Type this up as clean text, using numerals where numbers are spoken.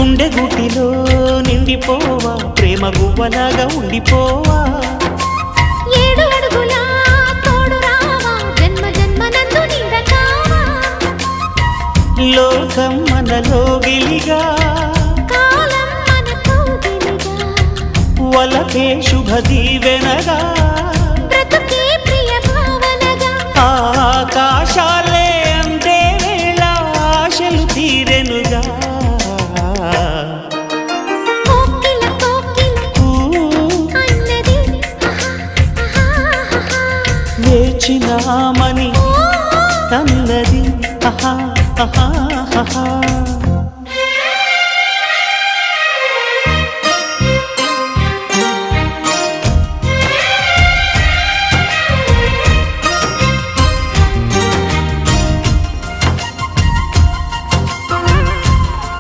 గుండె గుటిలో నిండిపోవా ప్రేమ గువ్వలాగా ఉండిపోవా 7 అడుగుల తోడు రావా జన్మ జన్మనందు నిండకావా లోకం మనలో గిలిగా కాలం మనతో గిలిగా వలకే శుభ దీవెనగా బ్రతుకే ప్రియ భావనగా ఆకాశాలే అందే వేళ ఆశలు తీరెనుగా కోకిల అన్నది వేచినామని అన్నది